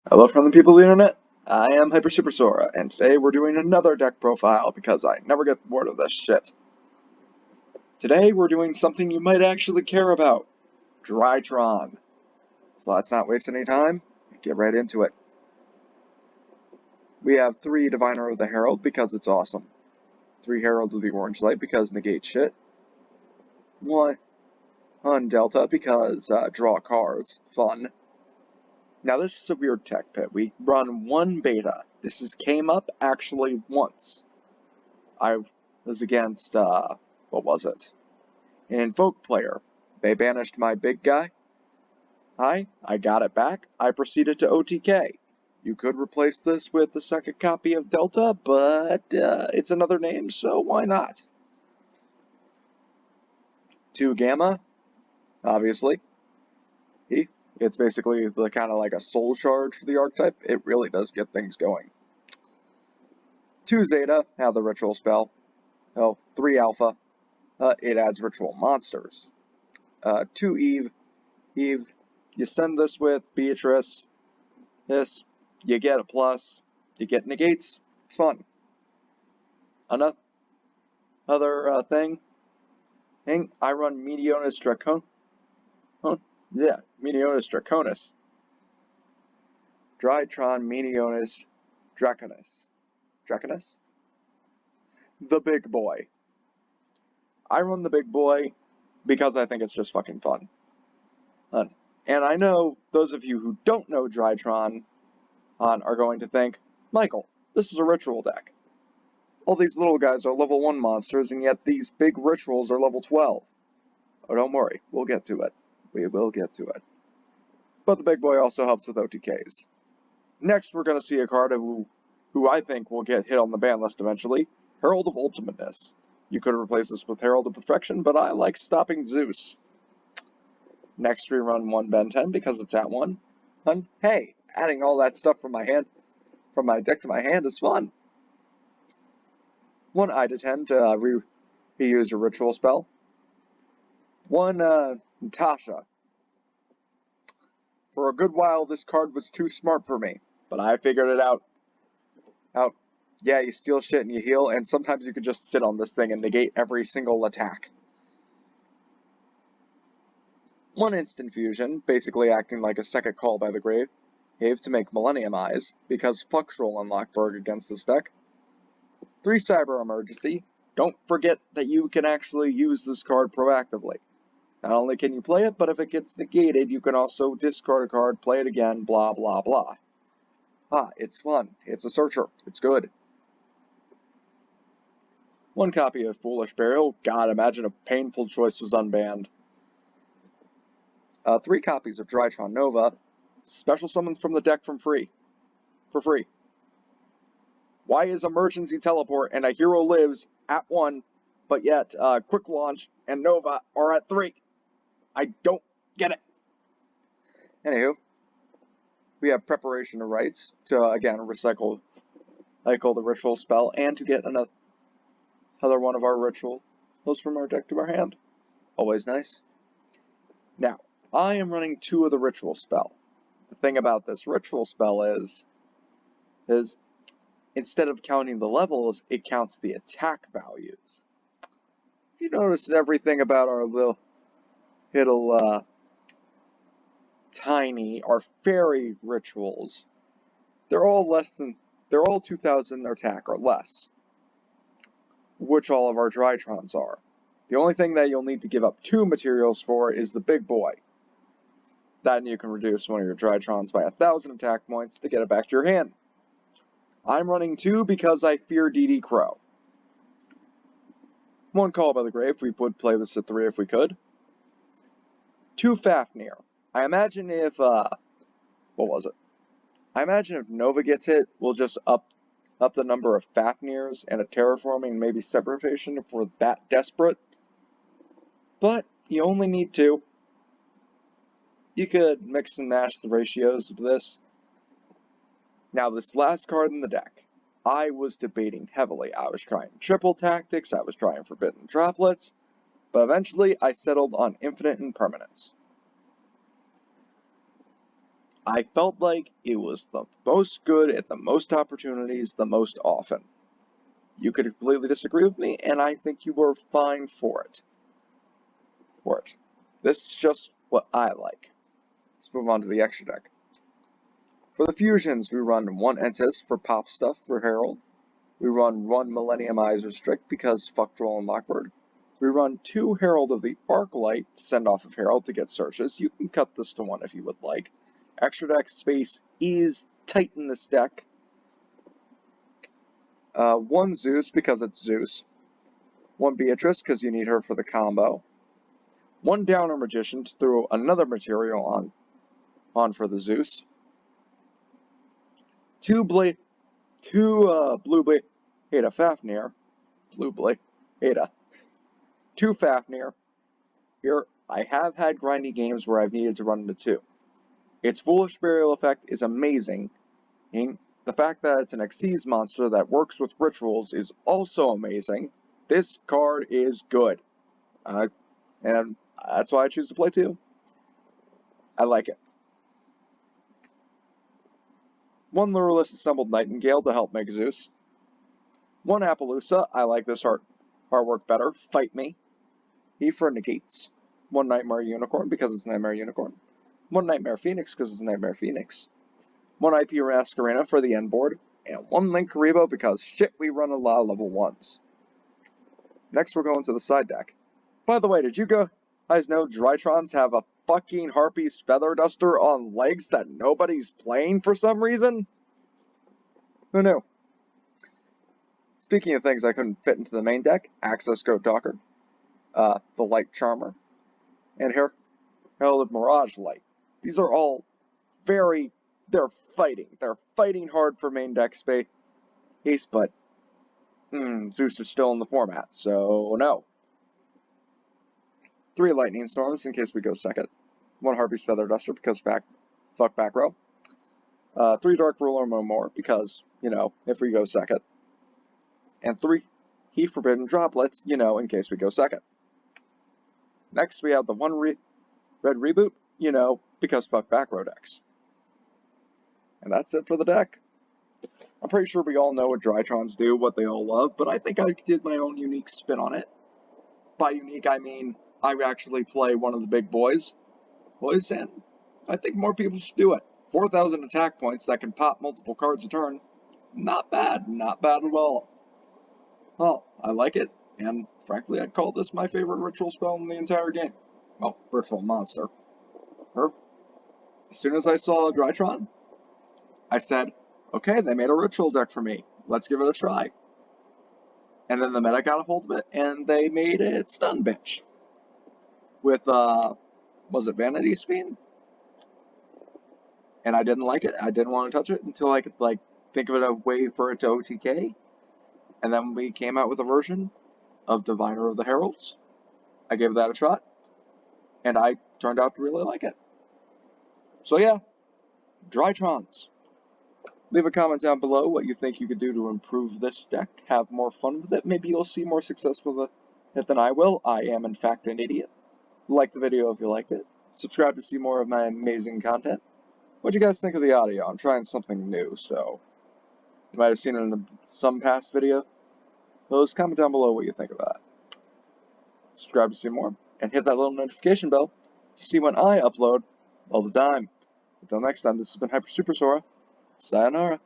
Hello from the people of the internet, I am Hyper Super Sora, and today we're doing another deck profile because I never get bored of this shit. Today we're doing something you might actually care about, Drytron. So let's not waste any time, get right into it. We have 3 Diviner of the Herald because it's awesome, 3 Herald of the Orange Light because negate shit, 1 Delta because draw cards, fun. Now this is a weird tech pit. We run 1 beta. This came up actually once. I was against, what was it? An Invoke player. They banished my big guy. I got it back. I proceeded to OTK. You could replace this with the second copy of Delta, but it's another name, so why not? 2 Gamma, obviously. It's basically the kind of like a soul charge for the archetype. It really does get things going. 2 Zeta, have the ritual spell. 3 Alpha, it adds ritual monsters. 2 Eve, you send this with Beatrice, this, you get a plus, you get negates, it's fun. Another thing, I run Meteonis Draconis. Drytron Meteonis Draconis? The big boy. I run the big boy because I think it's just fucking fun. And I know those of you who don't know Drytron are going to think, Michael, this is a ritual deck. All these little guys are level 1 monsters, and yet these big rituals are level 12. Oh, don't worry, we'll get to it. We will get to it. But the big boy also helps with OTKs. Next, we're going to see a card who I think will get hit on the ban list eventually, Herald of Ultimateness. You could replace this with Herald of Perfection, but I like stopping Zeus. Next, we run 1 Ben 10 because it's at 1. And hey, adding all that stuff from my deck to my hand is fun. 1 Ida 10 to reuse your ritual spell. 1 Natasha. For a good while, this card was too smart for me, but I figured it out. Yeah, you steal shit and you heal, and sometimes you can just sit on this thing and negate every single attack. 1 Instant Fusion, basically acting like a second call by the grave to make Millennium Eyes, because fuck Troll and Lockberg against this deck. 3 Cyber Emergency. Don't forget that you can actually use this card proactively. Not only can you play it, but if it gets negated, you can also discard a card, play it again, blah blah blah. It's fun. It's a searcher. It's good. 1 copy of Foolish Burial. God, imagine a painful choice was unbanned. 3 copies of Drytron Nova. Special summons from the deck for free. Why is Emergency Teleport and a Hero Lives at 1, but yet Quick Launch and Nova are at 3? I don't get it. Anywho, we have Preparation of Rites to, again, recycle the ritual spell and to get another one of our rituals from our deck to our hand. Always nice. Now, I am running 2 of the ritual spell. The thing about this ritual spell is instead of counting the levels, it counts the attack values. If you notice everything about our little our fairy rituals, they're all 2,000 attack or less, which all of our Drytrons are. The only thing that you'll need to give up 2 materials for is the big boy. Then you can reduce one of your Drytrons by 1,000 attack points to get it back to your hand. I'm running 2 because I fear DD Crow. 1 Call by the Grave, we would play this at 3 if we could. 2 Fafnir. I imagine if, what was it? I imagine if Nova gets hit, we'll just up the number of Fafnirs and a Terraforming and maybe Separation if we're that desperate. But you only need 2. You could mix and match the ratios of this. Now, this last card in the deck, I was debating heavily. I was trying triple tactics, I was trying Forbidden Droplets, but eventually I settled on Infinite Impermanence. I felt like it was the most good at the most opportunities the most often. You could completely disagree with me, and I think you were fine for it. This is just what I like. Let's move on to the extra deck. For the fusions, we run one Entis for pop stuff for Herald. We run one Millenniumizer Strict because fuck Droll and Lockbird. We run two Herald of the Arclight to send off of Herald to get searches. You can cut this to one if you would like. Extra deck space is tight in this deck. One Zeus because it's Zeus. One Beatrice because you need her for the combo. One Downer Magician to throw another material on for the Zeus. Two Blue Ada Fafnir. Blue Blade Ada. Two Fafnir. Here, I have had grindy games where I've needed to run into two. Its Foolish Burial effect is amazing. And the fact that it's an Xyz monster that works with rituals is also amazing. This card is good. And that's why I choose to play two. I like it. One Lureless Assembled Nightingale to help make Zeus. One Appaloosa, I like this artwork better. Fight Me. E for negates. One Nightmare Unicorn because it's Nightmare Unicorn. One Nightmare Phoenix because it's Nightmare Phoenix. One IP Masquerena for the end board. And one Link Karibo because shit, we run a lot of level 1s. Next we're going to the side deck. By the way, did you guys know Drytrons have a fucking Harpy's Feather Duster on legs that nobody's playing for some reason? Who knew? Speaking of things I couldn't fit into the main deck, Access Code Talker, the Light Charmer, and Herald of Mirage Light. These are all they're fighting. They're fighting hard for main deck space, but Zeus is still in the format, so no. 3 Lightning Storms in case we go second. 1 Harpy's Feather Duster because fuck back row. 3 Dark Ruler more because, if we go second. And 3 Heat Forbidden Droplets, in case we go second. Next we have the 1 Red Reboot, because fuck back row decks. And that's it for the deck. I'm pretty sure we all know what Drytrons do, what they all love, but I think I did my own unique spin on it. By unique, I mean I actually play one of the big boys, and I think more people should do it. 4,000 attack points that can pop multiple cards a turn. Not bad at all. Well, I like it, and frankly, I'd call this my favorite ritual spell in the entire game. Well, ritual monster. As soon as I saw Drytron, I said, okay, they made a ritual deck for me. Let's give it a try. And then the meta got a hold of it, and they made it Stun Bitch. With, was it Vanity's Fiend? And I didn't like it. I didn't want to touch it until I could, think of a way for it to OTK. And then we came out with a version of Diviner of the Heralds. I gave that a shot, and I turned out to really like it. So yeah, Drytrons. Leave a comment down below what you think you could do to improve this deck, have more fun with it. Maybe you'll see more success with it than I will. I am, in fact, an idiot. Like the video if you liked it. Subscribe to see more of my amazing content. What'd you guys think of the audio? I'm trying something new, so you might have seen it in some past video. Those comment down below what you think of that. Subscribe to see more, and hit that little notification bell to see when I upload all the time. Until next time, this has been Hyper Super Sora. Sayonara.